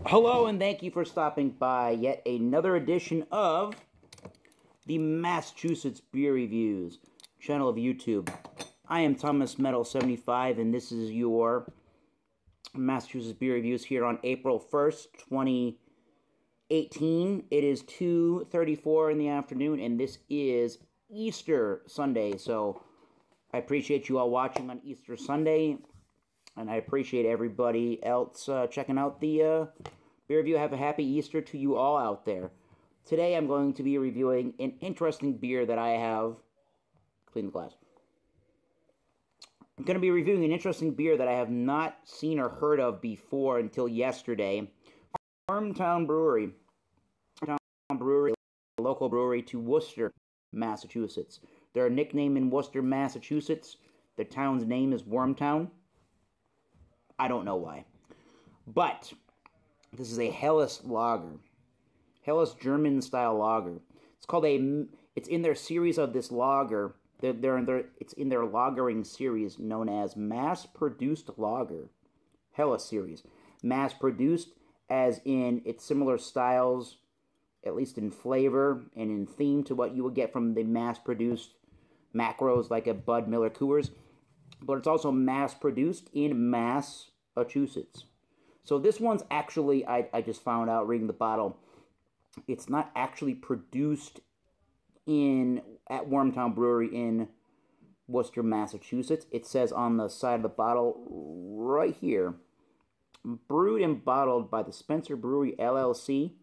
Hello, and thank you for stopping by yet another edition of the Massachusetts Beer Reviews channel of YouTube. I am Thomas Metal75, and this is your Massachusetts Beer Reviews here on April 1st, 2018. It is 2:34 in the afternoon, and this is Easter Sunday, so I appreciate you all watching on Easter Sunday. And I appreciate everybody else checking out the beer review. Have a happy Easter to you all out there. Today I'm going to be reviewing an interesting beer that I have. Clean the glass. I'm going to be reviewing an interesting beer that I have not seen or heard of before until yesterday. Wormtown Brewery. Brewery, a local brewery to Worcester, Massachusetts. Their nickname in Worcester, Massachusetts. The town's name is Wormtown. I don't know why. But this is a Helles lager. Helles German-style lager. It's called it's in their series of this lager. It's in their lagering series known as Mass-Produced Lager. Helles series. Mass-produced as in its similar styles, at least in flavor and in theme to what you would get from the mass-produced macros like a Bud Miller Coors. But it's also mass-produced in Massachusetts. So this one's actually, I just found out reading the bottle, it's not actually produced at Wormtown Brewery in Worcester, Massachusetts. It says on the side of the bottle right here, brewed and bottled by the Spencer Brewery, LLC,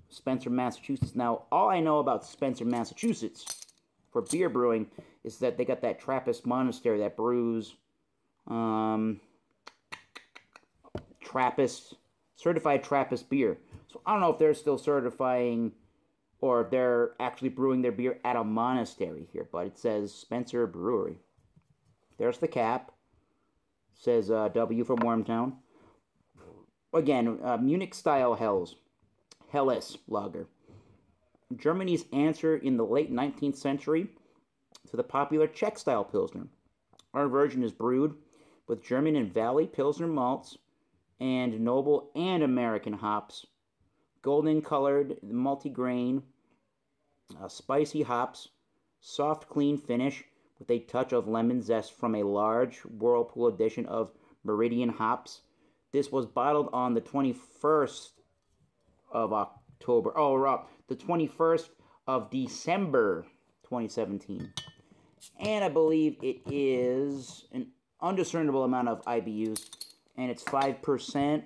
Spencer, Massachusetts. Now, all I know about Spencer, Massachusetts for beer brewing is that they got that Trappist monastery that brews certified Trappist beer. So I don't know if they're still certifying or if they're actually brewing their beer at a monastery here, but it says Spencer Brewery. There's the cap. It says W from Wormtown. Again, Munich-style Helles lager. Germany's answer in the late 19th century to the popular Czech-style Pilsner. Our version is brewed with German and Valley Pilsner malts and noble and American hops, golden-colored multi-grain, spicy hops, soft, clean finish with a touch of lemon zest from a large Whirlpool edition of Meridian hops. This was bottled on the 21st of October. The 21st of December 2017. And I believe it is an undiscernible amount of IBUs, and it's 5%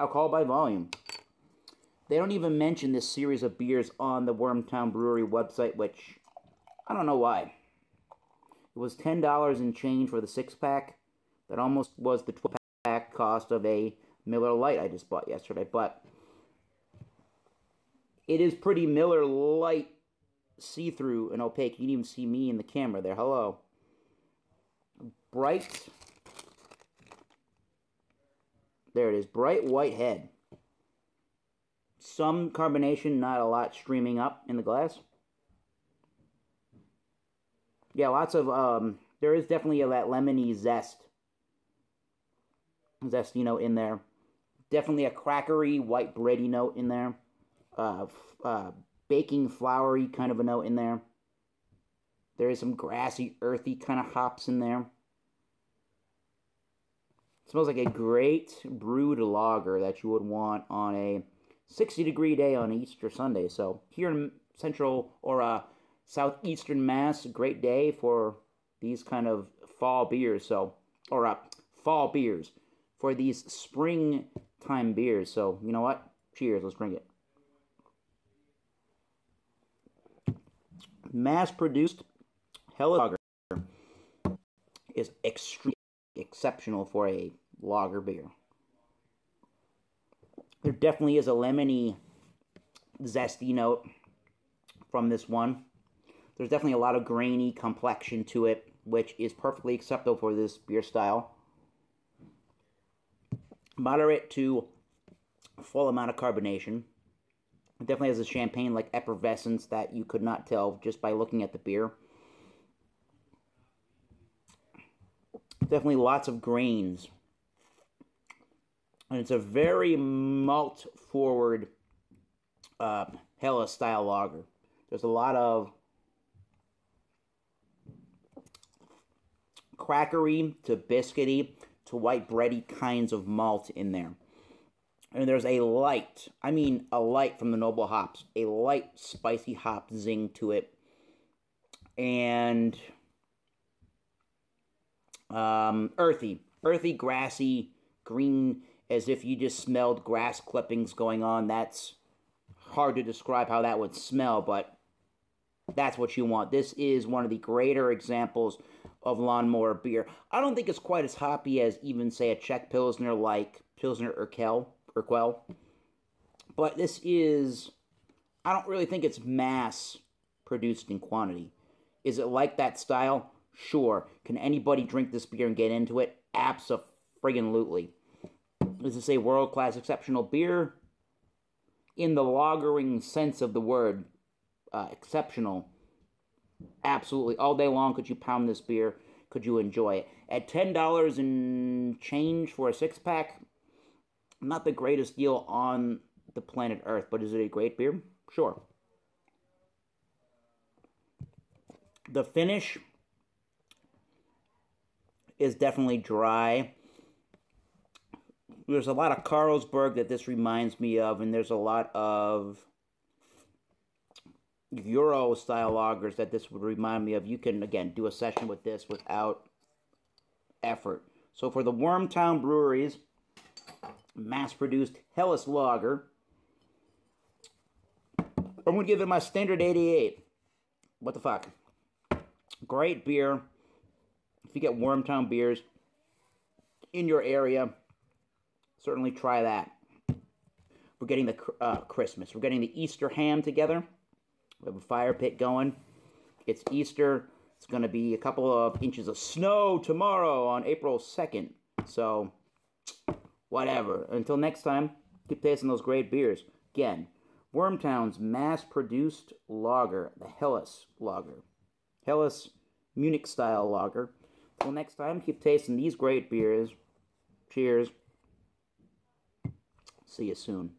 alcohol by volume. They don't even mention this series of beers on the Wormtown Brewery website, which I don't know why. It was $10 and change for the 6-pack. That almost was the 12-pack cost of a Miller Lite I just bought yesterday, but it is pretty Miller Lite, see-through and opaque. You can even see me in the camera there. Hello. Bright. There it is. Bright white head. Some carbonation, not a lot streaming up in the glass. Yeah, lots of, there is definitely that lemony zest. Zesty in there. Definitely a crackery, white bready note in there. Baking, floury kind of a note in there. There is some grassy, earthy kind of hops in there. It smells like a great brewed lager that you would want on a 60-degree day on Easter Sunday. So here in central or southeastern Mass, a great day for these kind of fall beers. So, fall beers for these springtime beers. So, you know what? Cheers. Let's drink it. Mass-produced Helles lager is extremely exceptional for a lager beer. There definitely is a lemony, zesty note from this one. There's definitely a lot of grainy complexion to it, which is perfectly acceptable for this beer style. Moderate to full amount of carbonation. It definitely has a champagne-like effervescence that you could not tell just by looking at the beer. Definitely lots of grains. And it's a very malt-forward Helles-style lager. There's a lot of crackery to biscuity to white bready kinds of malt in there. And there's a light, I mean a light from the noble hops, a light spicy hop zing to it. And earthy, grassy, green, as if you just smelled grass clippings going on. That's hard to describe how that would smell, but that's what you want. This is one of the greater examples of lawnmower beer. I don't think it's quite as hoppy as even, say, a Czech Pilsner like Pilsner Urquell. But this is, I don't really think it's mass produced in quantity. Is it like that style? Sure. Can anybody drink this beer and get into it? Abso-friggin-lutely. Is this a world-class exceptional beer? In the lagering sense of the word, exceptional. Absolutely. All day long could you pound this beer. Could you enjoy it. At $10 and change for a six-pack, not the greatest deal on the planet Earth, but is it a great beer? Sure. The finish is definitely dry. There's a lot of Carlsberg that this reminds me of, and there's a lot of Euro-style lagers that this would remind me of. You can, again, do a session with this without effort. So for the Wormtown Breweries mass-produced Helles lager, I'm going to give it my standard 88. What the fuck? Great beer. If you get Wormtown beers in your area, certainly try that. We're getting the Christmas. We're getting the Easter ham together. We have a fire pit going. It's Easter. It's going to be a couple of inches of snow tomorrow on April 2nd. So, whatever. Until next time, keep tasting those great beers. Again, Wormtown's mass-produced lager, the Helles lager. Helles Munich-style lager. Until next time, keep tasting these great beers. Cheers. See you soon.